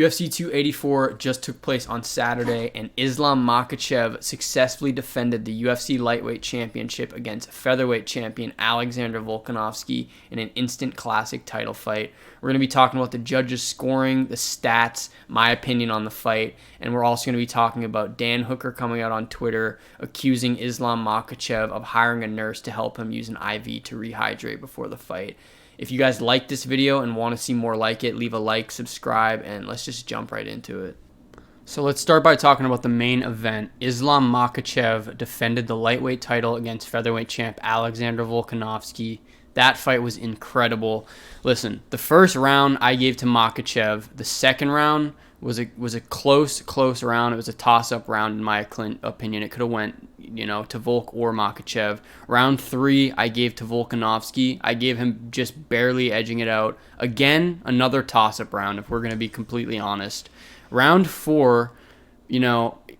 UFC 284 just took place on Saturday, and Islam Makachev successfully defended the UFC lightweight championship against featherweight champion Alexander Volkanovski in an instant classic title fight. We're going to be talking about the judges' scoring, the stats, my opinion on the fight, and we're also going to be talking about Dan Hooker coming out on Twitter accusing Islam Makachev of hiring a nurse to help him use an IV to rehydrate before the fight. If you guys like this video and want to see more like it, leave a like, subscribe, and let's just jump right into it. So let's start by talking about the main event. Islam Makachev defended the lightweight title against featherweight champ Alexander Volkanovski. That fight was incredible. Listen, the first round I gave to Makachev. The second round was a close round. It was a toss-up round in my opinion. It could have went, to Volk or Makachev. Round 3, I gave to Volkanovski. I gave him just barely edging it out. Again, another toss-up round, if we're going to be completely honest. Round 4,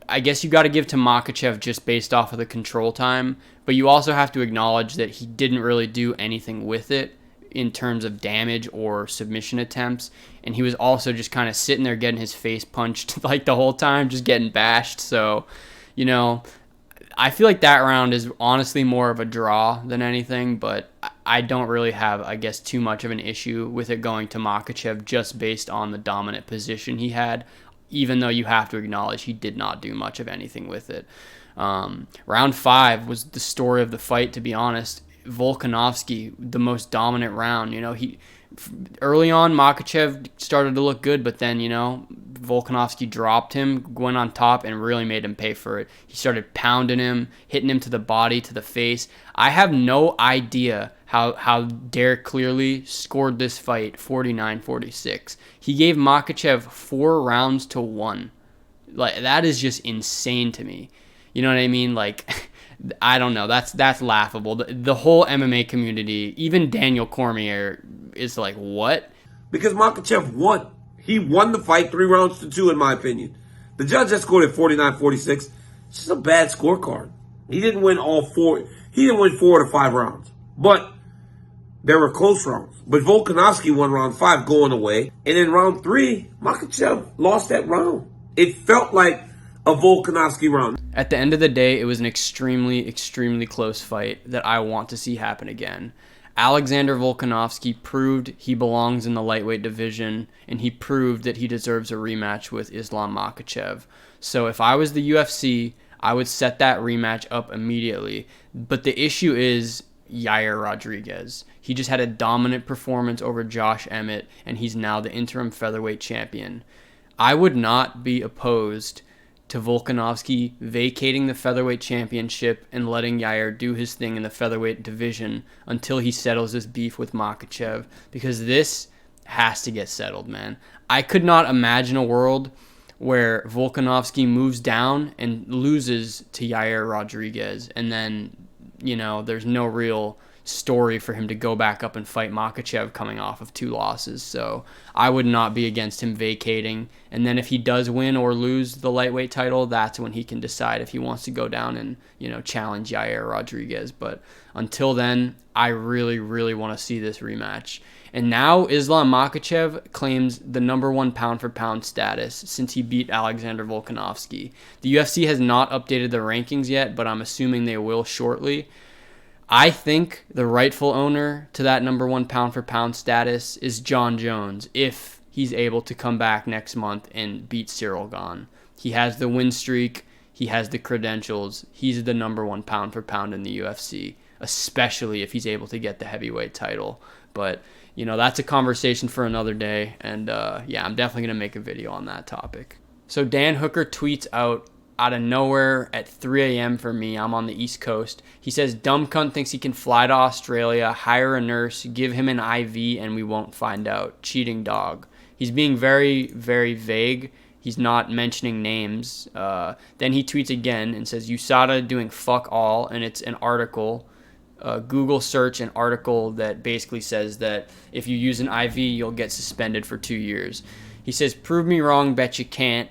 I guess you got to give to Makachev just based off of the control time, but you also have to acknowledge that he didn't really do anything with it in terms of damage or submission attempts, and he was also just kind of sitting there getting his face punched like the whole time, just getting bashed. So, I feel like that round is honestly more of a draw than anything, but I don't really have, I guess, too much of an issue with it going to Makachev just based on the dominant position he had, even though you have to acknowledge he did not do much of anything with it. Round 5 was the story of the fight, to be honest. Volkanovski, the most dominant round. Early on, Makachev started to look good, but then, Volkanovski dropped him, went on top, and really made him pay for it. He started pounding him, hitting him to the body, to the face. I have no idea how Derek Clearly scored this fight 49-46. He gave Makachev 4 rounds to 1. Like, that is just insane to me. You know what I mean? Like, I don't know. That's laughable. The whole MMA community, even Daniel Cormier, is like, what? Because Makachev won. He won the fight 3 rounds to 2, in my opinion. The judge that scored at 49-46, it's just a bad scorecard. He didn't win all 4. He didn't win 4 to 5 rounds. But there were close rounds. But Volkanovski won round 5 going away. And in round 3, Makachev lost that round. It felt like a Volkanovski round. At the end of the day, it was an extremely, extremely close fight that I want to see happen again. Alexander Volkanovski proved he belongs in the lightweight division, and he proved that he deserves a rematch with Islam Makachev. So if I was the UFC, I would set that rematch up immediately. But the issue is Yair Rodriguez. He just had a dominant performance over Josh Emmett, and he's now the interim featherweight champion. I would not be opposed to Volkanovski vacating the featherweight championship and letting Yair do his thing in the featherweight division until he settles his beef with Makachev, because this has to get settled, man. I could not imagine a world where Volkanovski moves down and loses to Yair Rodriguez, and then, there's no real story for him to go back up and fight Makachev coming off of 2 losses. So I would not be against him vacating, and then if he does win or lose the lightweight title, that's when he can decide if he wants to go down and challenge Yair Rodriguez. But until then, I really, really want to see this rematch. And now Islam Makachev claims the number 1 pound for pound status since he beat Alexander Volkanovski. The UFC has not updated the rankings yet, but I'm assuming they will shortly. I think the rightful owner to that number 1 pound for pound status is John Jones, if he's able to come back next month and beat Cyril Gane. He has the win streak. He has the credentials. He's the number 1 pound for pound in the UFC, especially if he's able to get the heavyweight title. But, that's a conversation for another day. And, I'm definitely going to make a video on that topic. So Dan Hooker tweets out of nowhere at 3 a.m. for me. I'm on the East Coast. He says, dumb cunt thinks he can fly to Australia, hire a nurse, give him an IV, and we won't find out. Cheating dog. He's being very, very vague. He's not mentioning names. Then he tweets again and says, USADA doing fuck all, and it's an article. Google search an article that basically says that if you use an IV, you'll get suspended for 2 years. He says, prove me wrong, bet you can't.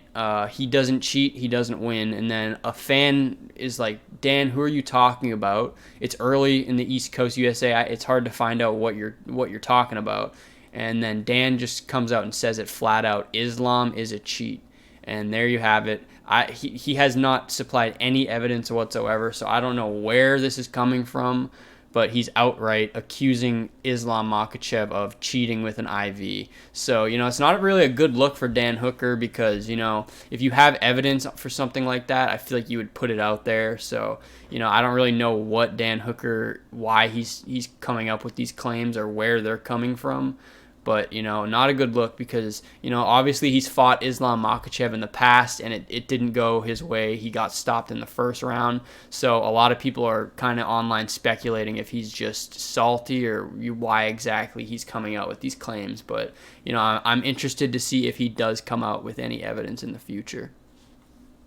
He doesn't cheat, he doesn't win. And then a fan is like, Dan, who are you talking about? It's early in the East Coast USA. It's hard to find out what you're talking about. And then Dan just comes out and says it flat out: Islam is a cheat. And there you have it. He has not supplied any evidence whatsoever, so I don't know where this is coming from, but he's outright accusing Islam Makachev of cheating with an IV. So, it's not really a good look for Dan Hooker because, if you have evidence for something like that, I feel like you would put it out there. So, I don't really know what Dan Hooker, why he's coming up with these claims or where they're coming from. But, not a good look because, obviously he's fought Islam Makachev in the past and it didn't go his way. He got stopped in the first round. So a lot of people are kind of online speculating if he's just salty or why exactly he's coming out with these claims. But, I'm interested to see if he does come out with any evidence in the future.